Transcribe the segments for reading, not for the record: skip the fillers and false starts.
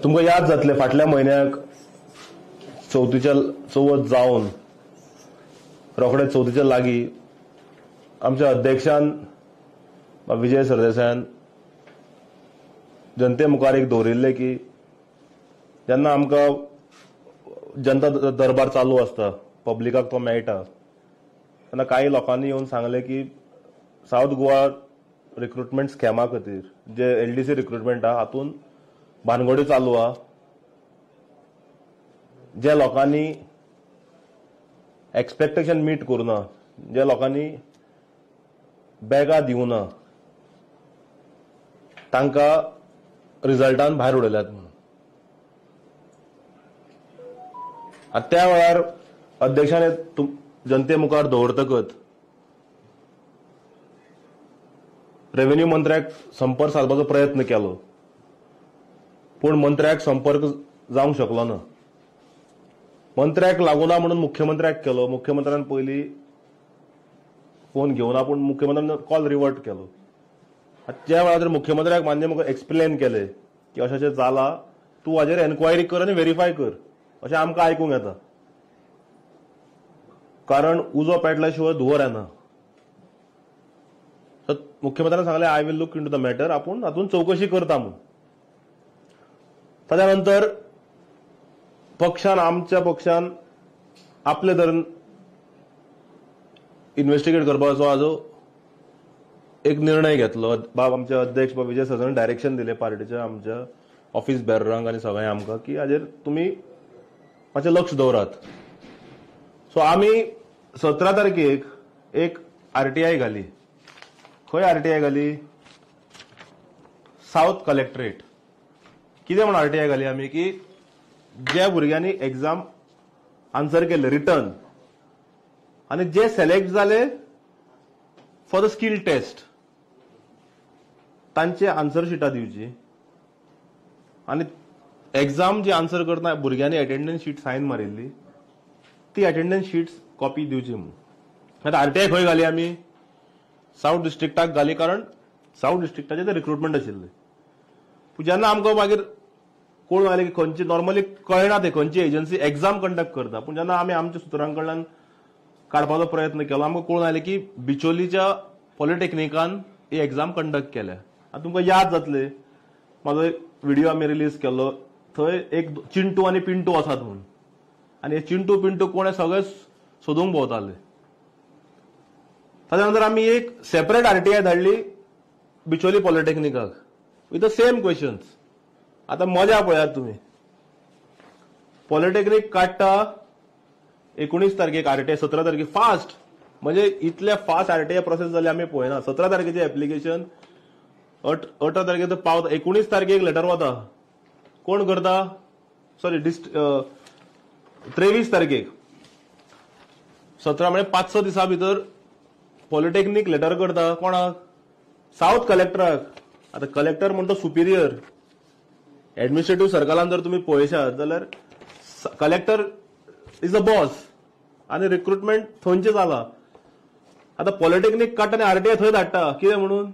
तुमकां याद जातलें फाटल्या म्हयन्याक चवथ जावन रोखडेच चवथीच्या लागीं आमच्या अध्यक्षान विजय सरदेसायान जनते मुखार एक दवरिल्लें की जेन्ना आमकां जनता दरबार चालू आसता पब्लिकाक तो मेळटा तेन्ना काही लोकांनी येवन सांगलें की सावथ गोवा रिक्रुटमेंट स्कॅमा खातीर जे एलडीसी रिक्रुटमेंट आहा हातून भानगडी चालू आहा जे लोकांनी एक्सपेक्टेशन मीट करूना जे लोकांनी बॅगां दिवना तांकां रिजल्टान भायर उडयल्यात म्हणून त्या वेळार अध्यक्षान जनते मुखार दवरतकच रेव्हेन्यू मंत्र्याक संपर्क साधपाचो प्रयत्न केलो पूण मंत्र्याक संपर्क जावंक शकलो ना मंत्र्याक लागूना म्हणून मुख्यमंत्र्याक केलो मुख्यमंत्र्यान पयलीं फोन घेवना पूण मुख्यमंत्र्यान कॉल रिवर्ट केलो त्या वेळार मुख्यमंत्र्याक मान्य मुखार एक्सप्लेन केलें की अशें जाला तूं हाजेर एन्क्वायरी कर आनी व्हेरीफाय कर अशें आमकां आयकूंक येता कारण उजो पेटल्या शिवाय धुंवर येना मुख्यमंत्र्यान सांगलें I will look into the matter आपूण हातून चवकशी करता म्हणून ताच्या नंतर आमच्या पक्षान आपले तरेन इन्व्हेस्टिगेट करपाचो हाजो एक निर्णय घेतलो आमचे अध्यक्ष विजय सरदेसायान डायरेक्शन दिलें पार्टीच्या आमच्या ऑफिस बेररांक आनी सगळ्यांक आमकां की हाजेर तुमी मातशें लक्ष दवरात सो आमी 17 तारखेक एक आरटीआय घाली खंय आरटीआय घाली साउथ कलेक्टरेट कितें म्हण आरटीआय घाली आमी की ज्या भुरग्यांनी एग्जाम आन्सर केले रिटर्न आनी जे सिलेक्ट जाले फॉर द स्किल टेस्ट तांचे आन्सर शिटां दिवची आनी एग्जाम जी आन्सर करतना भुरग्यांनी अटेंडन्स शीट सायन मारिल्ली ती अटेंडन्स शीट्स कॉपी दिवची म्हणून आतां आरटीआय खंय घाली आमी साउथ डिस्ट्रिक्टाक घाली कारण साउथ डिस्ट्रिक्टाचे ते रिक्रुटमेंट आशिल्ले पूण जेन्ना आमकां मागीर कोण आले की खंयची नॉर्मली कळना ते खंयची एजन्सी एग्जाम कंडक्ट करता पूण जेन्ना आमी आमच्या सुत्रां कडल्यान काडपाचो प्रयत्न केलो आमकां कळून आयलें की बिचोलीच्या पॉलिटेक्निकान ही एग्जाम कंडक्ट केल्या आतां तुमकां याद जातलें म्हाजो एक व्हिडिओ आमी रिलीज केल्लो थंय एक चिंटू आनी पिंटू आसात म्हणून आनी हे चिंटू पिंटू कोण सगळे सोदूंक भोंवताले ताच्या नंतर आमी एक सेपरेट आरटीआय धाडली बिचोली पॉलिटेक्निकाक विथ द सेम क्वेश्चन्स आतां मजा पळयात तुमी पॉलिटेक्निक काडटा 19 तारखेक आरटीआय 17 तारखेक फास्ट म्हणजे इतले फास्ट आरटीआय प्रोसेस जाली आमी पळयना 17 तारखेचे एप्लिकेशन 18 तारखेक पावता 19 तारखेक लेटर वता कोण करता सॉरी 23 तारखेक 17 म्हणजे 5-6 दिसां भितर पॉलिटेक्निक लेटर करता कोणाक साउथ कलेक्टराक आतां कलेक्टर म्हणटा सुपिरियर एडमिनिस्ट्रेटिव्ह सर्कलान जर तुम्ही पळयशात जाल्यार कलेक्टर इज अ बॉस आनी रिक्रुटमेंट थंयचे जाला आतां पॉलिटेक्निक काडटा आनी आरटीआय थंय धाडटा कितें म्हणून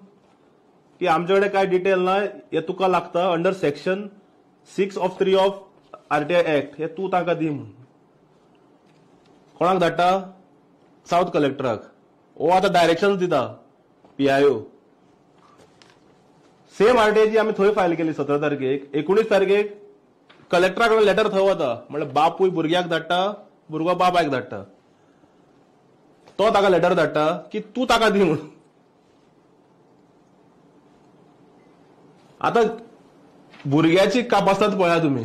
की आमचे कडेन कांय डिटेल ना हे तुका लागता under section 6 of 3 of RTI act हे तूं ताका दी म्हणून कोणाक धाडटा साउथ कलेक्टराक ओ आतां डायरेक्शन्स दिता पीआयओ सेम आरटीआय जी आमी थंय फायल केली 17 तारखेक 19 तारखेक कलेक्टरा कडेन लेटर थंय वता म्हणल्यार बापूय भुरग्याक धाडटा भुरगो बापायक धाडटा तो ताका लेटर धाडटा की तूं ताका दी म्हणून आतां भुरग्याची कापासत पळया तुमी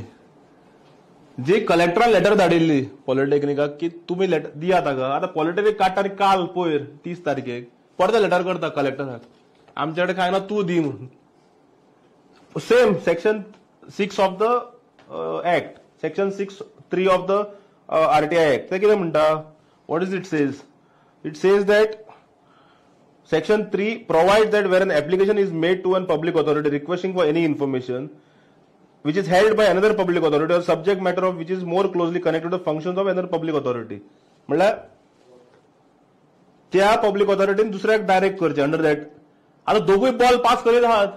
जी कलेक्टरान लेटर धाडिल्ली पॉलिटेक्निकाक की तुमी लेटर दिया ताका आतां पॉलिटेक्निक काडटा आनी काल पयर 30 तारखेक परत लेटर करता कलेक्टराक आमचे कडेन कांय ना तूं दी म्हणून same section 6 of the act section 6(3) of the RTI act ते कितें म्हणटा what is it says that Section 3 provides that where an application is made to an public authority requesting for any information which is held by another public authority or subject matter of which is more closely connected to the functions of another public authority म्हटल्यार त्या public ऑथॉरिटीन दुसऱ्याक direct करचे under that आता दोघूय ball pass करीत आहात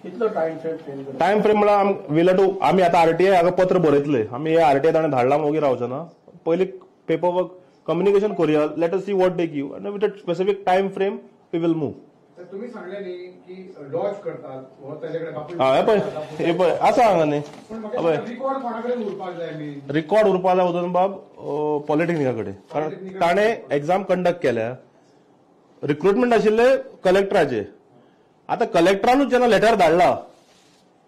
कितलो time frame time frame म्हळ्यार will to आमी आतां आरटीआय हाका पत्र बरयतले आमी हे आरटीआय ताणें धाडला मोगी रावचे ना पयलीं पेपर वर्क कम्युनिकेशन करूया let us see what they give आनी with a specific time frame we will move. तुम्ही सांगले न्ही की लॉज करतात हो त्याच्याकडे हे पळय आसा हांगा न्ही रिकॉर्ड कोणाकडे उरपाक जाय मी रिकॉर्ड उरपा जाय उदन बाब पॉलिटेक्निका कडेन कारण ताणें एक्झाम कंडक्ट केल्या रिक्रुटमेंट आशिल्ले कलेक्टराचे आतां कलेक्टरानूच जेन्ना लेटर धाडला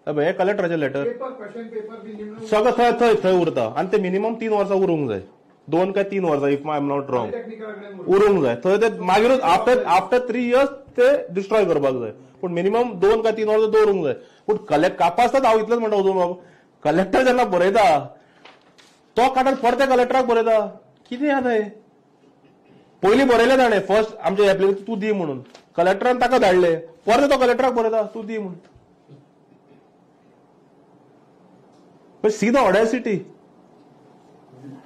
हे कलेक्टराचें लेटर पेपर क्वेश्चन पेपर बी निवडून सगळं थंय उरता आनी ते मिनिमम 3 वर्सां उरूंक जाय 2 काय 3 वर्सां if I am not wrong उरूंक जाय थंय ते मागीरूच आफ्टर 3 इयर्स ते डिस्ट्रॉय करपाक जाय पूण मिनिमम 2 काय 3 वर्सां दवरूंक जाय पूण कापासतात हांव इतलेंच म्हणटा उदून बाबा कलेक्टर जेन्ना बरयता तो काडून परते कलेक्टराक बरयता कितें आहा थंय पयलीं बरयलें ताणें फर्स्ट आमचे एप्लिकेशन तूं दी म्हणून कलेक्टरान ताका धाडले परते तो कलेक्टराक बरयता तूं दी म्हणून सी द ऑडेसिटी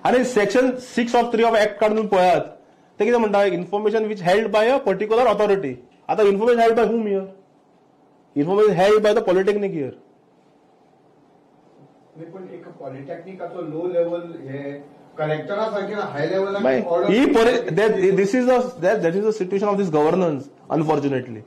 आणि सेक्शन 6 ऑफ 3 ऑफ ऍक्ट काढून पळयात ते कितें म्हणटा information which held by a particular authority आता information held by whom here information held by the polytechnic here पण एक पॉलिटेक्निकाचो लो लेवल हे कलेक्टरा सारखे high level this is the situation of this governance unfortunately